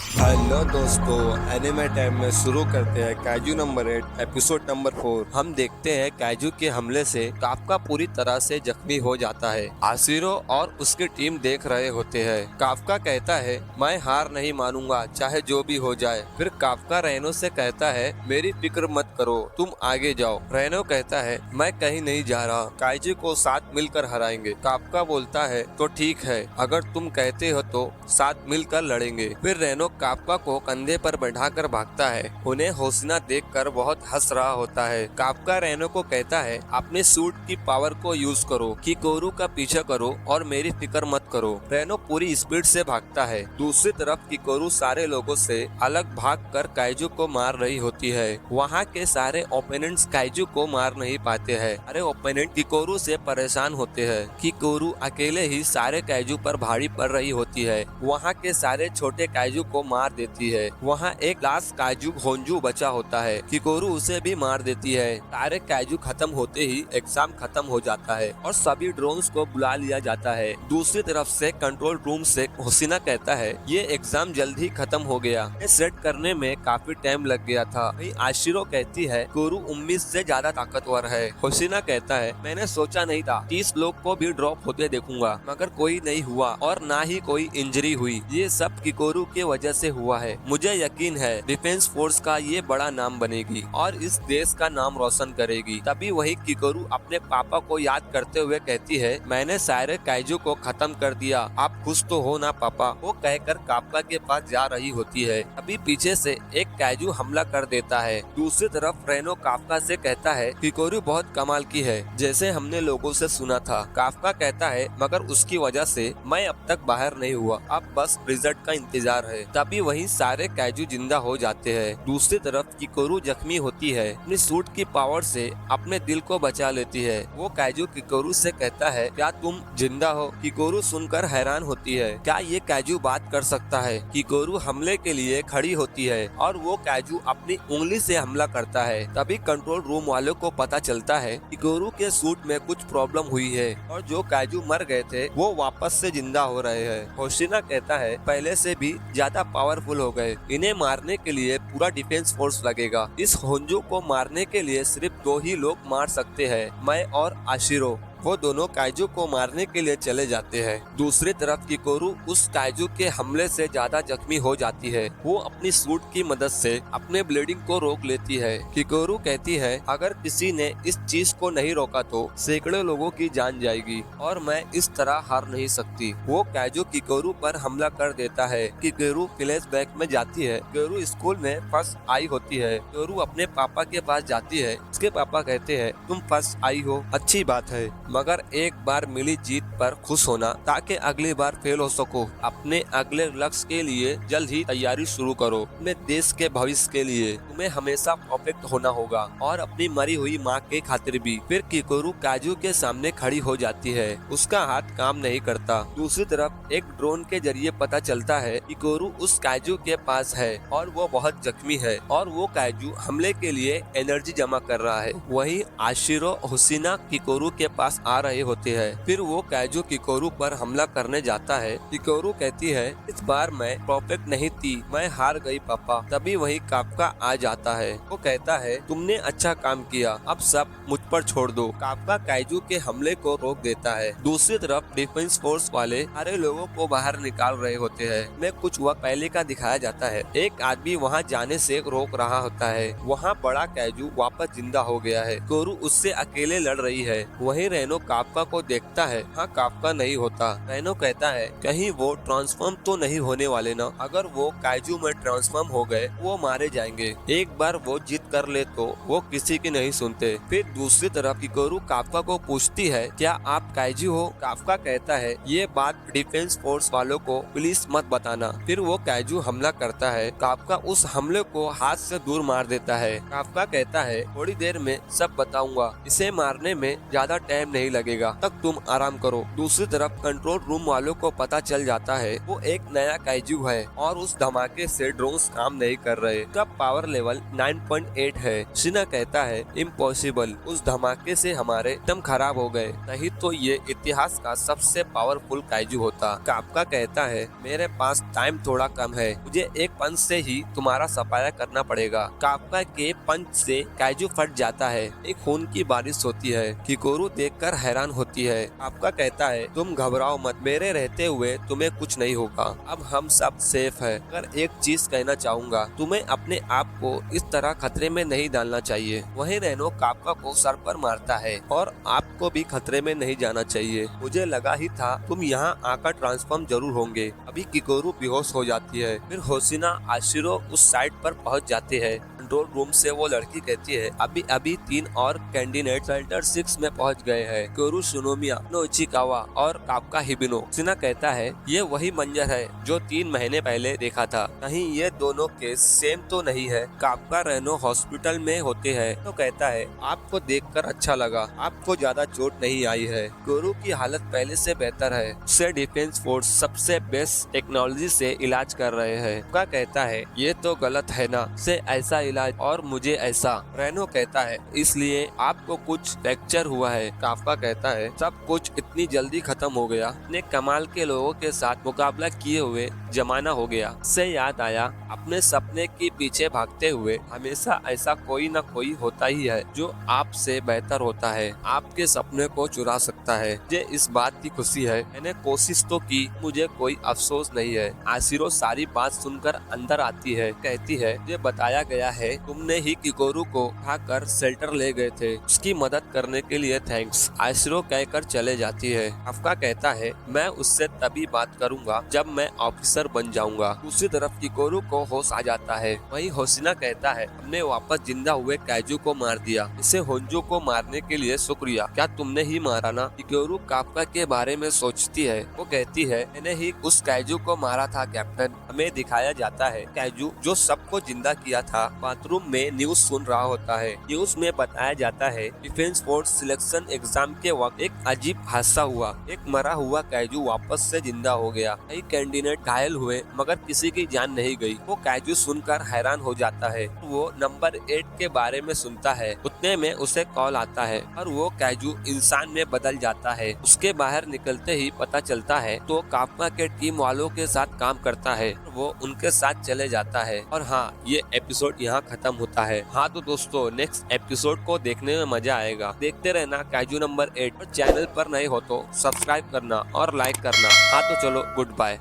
Hello दोस्तों, anime time में शुरू करते हैं काइजू नंबर 8 एपिसोड नंबर 4। हम देखते हैं काइजू के हमले से काफका पूरी तरह से जख्मी हो जाता है। आशिरो और उसकी टीम देख रहे होते हैं। काफका कहता है, मैं हार नहीं मानूंगा चाहे जो भी हो जाए। फिर काफका रेनो से कहता है, मेरी फिक्र मत करो, तुम आगे जाओ। रेनो कहता है, मैं कहीं नहीं जा रहा, काइजू को साथ मिलकर हराएंगे। काफका बोलता है, तो ठीक है, अगर तुम कहते हो तो साथ मिलकर लड़ेंगे। फिर रेनो काफका को कंधे पर बैठाकर भागता है। उन्हें होसिना देखकर बहुत हंस रहा होता है। काफका रेनो को कहता है, अपने सूट की पावर को यूज करो, किकोरू का पीछा करो और मेरी फिक्र मत करो। रेनो पूरी स्पीड से भागता है। दूसरी तरफ किकोरू सारे लोगों से अलग भागकर काइजू को मार रही होती है। वहाँ के सारे ओपोनेंट्स काइजू को मार नहीं पाते हैं। सारे ओपोनेंट किकोरू से परेशान होते हैं। किकोरू अकेले ही सारे काइजू पर भारी पड़ रही होती है। वहाँ के सारे छोटे काइजू को मार देती है। वहाँ एक लास्ट काइजू होंजू बचा होता है। किकोरू उसे भी मार देती है। सारे काइजू खत्म होते ही एग्जाम खत्म हो जाता है और सभी ड्रोन्स को बुला लिया जाता है। दूसरी तरफ से कंट्रोल रूम से होसिना कहता है, ये एग्जाम जल्द ही खत्म हो गया, सेट करने में काफी टाइम लग गया था। वहीं आशिरो कहती है, कोरू उम्मीद से ज्यादा ताकतवर है। होसिना कहता है, मैंने सोचा नहीं था 30 लोग को भी ड्रॉप होते देखूंगा, मगर कोई नहीं हुआ और ना ही कोई इंजरी हुई। ये सब किकोरू की वजह से हुआ है। मुझे यकीन है डिफेंस फोर्स का ये बड़ा नाम बनेगी और इस देश का नाम रोशन करेगी। तभी वही किकोरू अपने पापा को याद करते हुए कहती है, मैंने सारे काइजू को खत्म कर दिया, आप खुश तो हो ना पापा। वो कहकर काफका के पास जा रही होती है। अभी पीछे से एक काइजू हमला कर देता है। दूसरी तरफ रेनो काफका से कहता है, किकोरू बहुत कमाल की है, जैसे हमने लोगों से सुना था। काफका कहता है, मगर उसकी वजह से मैं अब तक बाहर नहीं हुआ, अब बस रिजल्ट का इंतजार है। तभी वहीं सारे काइजू जिंदा हो जाते हैं। दूसरी तरफ किकोरू जख्मी होती है। अपनी सूट की पावर से अपने दिल को बचा लेती है। वो काइजू किकोरू से कहता है, क्या तुम जिंदा हो? किकोरू सुनकर हैरान होती है, क्या ये काइजू बात कर सकता है? किकोरू हमले के लिए खड़ी होती है और वो काइजू अपनी उंगली से हमला करता है। तभी कंट्रोल रूम वालों को पता चलता है किकोरू के सूट में कुछ प्रॉब्लम हुई है और जो काइजू मर गए थे वो वापस से जिंदा हो रहे हैं। होशिना कहता है, पहले से भी ज्यादा पावरफुल हो गए, इन्हें मारने के लिए पूरा डिफेंस फोर्स लगेगा। इस होंजू को मारने के लिए सिर्फ 2 ही लोग मार सकते हैं, मैं और आशिरो। वो दोनों काइजू को मारने के लिए चले जाते हैं। दूसरी तरफ किकोरू उस काइजू के हमले से ज्यादा जख्मी हो जाती है। वो अपनी सूट की मदद से अपने ब्लीडिंग को रोक लेती है। किकोरू कहती है, अगर किसी ने इस चीज को नहीं रोका तो सैकड़ों लोगों की जान जाएगी और मैं इस तरह हार नहीं सकती। वो काइजू किकोरू पर हमला कर देता है। किकोरू फ्लैशबैक में जाती है। किकोरू स्कूल में फर्स्ट आई होती है। किकोरू अपने पापा के पास जाती है। उसके पापा कहते हैं, तुम फर्स्ट आई हो, अच्छी बात है, मगर एक बार मिली जीत पर खुश होना ताकि अगली बार फेल हो सको। अपने अगले लक्ष्य के लिए जल्द ही तैयारी शुरू करो। अपने देश के भविष्य के लिए तुम्हें हमेशा परफेक्ट होना होगा और अपनी मरी हुई माँ के खातिर भी। फिर किकोरू काइजू के सामने खड़ी हो जाती है। उसका हाथ काम नहीं करता। दूसरी तरफ एक ड्रोन के जरिए पता चलता है किकोरू उस काइजू के पास है और वो बहुत जख्मी है और वो काइजू हमले के लिए एनर्जी जमा कर रहा है। वहीं आशिरो होसिना किकोरू के पास आ रहे होते हैं। फिर वो काइजू किकोरू पर हमला करने जाता है। किकोरू कहती है, इस बार मैं परफेक्ट नहीं थी, मैं हार गई पापा। तभी वही काफका आ जाता है। वो कहता है, तुमने अच्छा काम किया, अब सब मुझ पर छोड़ दो। काफका काइजू के हमले को रोक देता है। दूसरी तरफ डिफेंस फोर्स वाले सारे लोगों को बाहर निकाल रहे होते हैं। में कुछ वक्त पहले का दिखाया जाता है। एक आदमी वहाँ जाने से रोक रहा होता है। वहाँ बड़ा काइजू वापस जिंदा हो गया है। कोरू उससे अकेले लड़ रही है। वहीं रेनो काफका को देखता है। हाँ, काफका नहीं होता। रेनो कहता है, कहीं वो ट्रांसफॉर्म तो नहीं होने वाले ना? अगर वो काइजू में ट्रांसफॉर्म हो गए वो मारे जाएंगे। एक बार वो जिद कर ले तो वो किसी की नहीं सुनते। फिर दूसरी तरफ किकोरू काफका को पूछती है, क्या आप काइजू हो? काफका कहता है, ये बात डिफेंस फोर्स वालों को प्लीज मत बताना। फिर वो काइजू हमला करता है। काफका उस हमले को हाथ से दूर मार देता है। काफका कहता है, थोड़ी देर में सब बताऊंगा, इसे मारने में ज्यादा टाइम नहीं लगेगा, तब तुम आराम करो। दूसरी तरफ कंट्रोल रूम वालों को पता चल जाता है वो एक नया काइजू है और उस धमाके से ड्रोन्स काम नहीं कर रहे। कब पावर लेवल 9.8 है। शिना कहता है इम्पॉसिबल, उस धमाके से हमारे दम खराब हो गए, नहीं तो ये इतिहास का सबसे पावरफुल काइजू होता। काप्का कहता है मेरे पास टाइम थोड़ा कम है, मुझे एक पंच से ही तुम्हारा सफाया करना पड़ेगा। काप्का के पंच से काइजू फट जाता है, एक खून की बारिश होती है। किकोरू देखकर हैरान होती है। काप्का कहता है तुम घबराओ मत, मेरे रहते हुए तुम्हें कुछ नहीं होगा, अब हम सब सेफ है। अगर एक चीज कहना चाहूँगा, तुम्हें अपने आप को इस तरह खतरे में नहीं डालना चाहिए। वहीं रेनो काप्का को सर पर मारता है और आपको भी खतरे में नहीं जाना चाहिए, मुझे लगा ही था तुम यहाँ आकर ट्रांसफॉर्म जरूर होंगे। अभी किकोरू बेहोश हो जाती है। फिर होशिना आशिरो उस साइट पर पहुँच जाते हैं। कंट्रोल रूम से वो लड़की कहती है अभी अभी 3 और कैंडिडेट शेल्टर 6 में पहुंच गए हैं, कोरू शिनोमिया, नोइचिकावा और काप्का हिबिनो। शिना कहता है ये वही मंजर है जो 3 महीने पहले देखा था, कहीं ये दोनों केस सेम तो नहीं है। काप्का रेनो हॉस्पिटल में होते हैं तो कहता है आपको देखकर अच्छा लगा, आपको ज्यादा चोट नहीं आई है। कोरू की हालत पहले से बेहतर है, उसे डिफेंस फोर्स सबसे बेस्ट टेक्नोलॉजी से इलाज कर रहे हैं। काप्का कहता है ये तो गलत है ना, से ऐसा इलाज और मुझे ऐसा। रेनो कहता है इसलिए आपको कुछ फ्रैक्चर हुआ है। काप्का कहता है सब कुछ इतनी जल्दी खत्म हो गया, इतने कमाल के लोगों के साथ मुकाबला किए हुए जमाना हो गया। से याद आया अपने सपने के पीछे भागते हुए हमेशा ऐसा कोई न कोई होता ही है जो आपसे बेहतर होता है, आपके सपने को चुरा सकता है। मुझे इस बात की खुशी है, मैंने कोशिश तो की, मुझे कोई अफसोस नहीं है। आशिरो सारी बात सुनकर अंदर आती है, कहती है मुझे बताया गया है तुमने ही किकोरू को उठाकर शेल्टर ले गए थे, उसकी मदद करने के लिए थैंक्स। आशिरो कहकर चले जाती है। काप्का कहता है मैं उससे तभी बात करूंगा जब मैं ऑफिसर बन जाऊंगा। दूसरी तरफ किकोरू को होश आ जाता है। वहीं होशिना कहता है हमने वापस जिंदा हुए काइजू को मार दिया, इसे होंजो को मारने के लिए शुक्रिया, क्या तुमने ही मारा ना। किकोरू काप्का के बारे में सोचती है, वो कहती है मैंने ही उस काइजू को मारा था कैप्टन। हमें दिखाया जाता है काइजू जो सबको जिंदा किया था बाथरूम में न्यूज सुन रहा होता है। न्यूज में बताया जाता है डिफेंस फोर्स सिलेक्शन एग्जाम के वक्त एक अजीब हादसा हुआ, एक मरा हुआ काइजू वापस से जिंदा हो गया, कई कैंडिडेट घायल हुए मगर किसी की जान नहीं गई। वो काइजू सुनकर हैरान हो जाता है, वो नंबर 8 के बारे में सुनता है। उतने में उसे कॉल आता है और वो काइजू इंसान में बदल जाता है। उसके बाहर निकलते ही पता चलता है तो काप्का के टीम वालों के साथ काम करता है, वो उनके साथ चले जाता है। और हाँ, ये एपिसोड यहाँ खत्म होता है। हाँ तो दोस्तों नेक्स्ट एपिसोड को देखने में मजा आएगा, देखते रहना काइजू नंबर 8। और चैनल पर नए हो तो सब्सक्राइब करना और लाइक करना। हाँ तो चलो गुड बाय।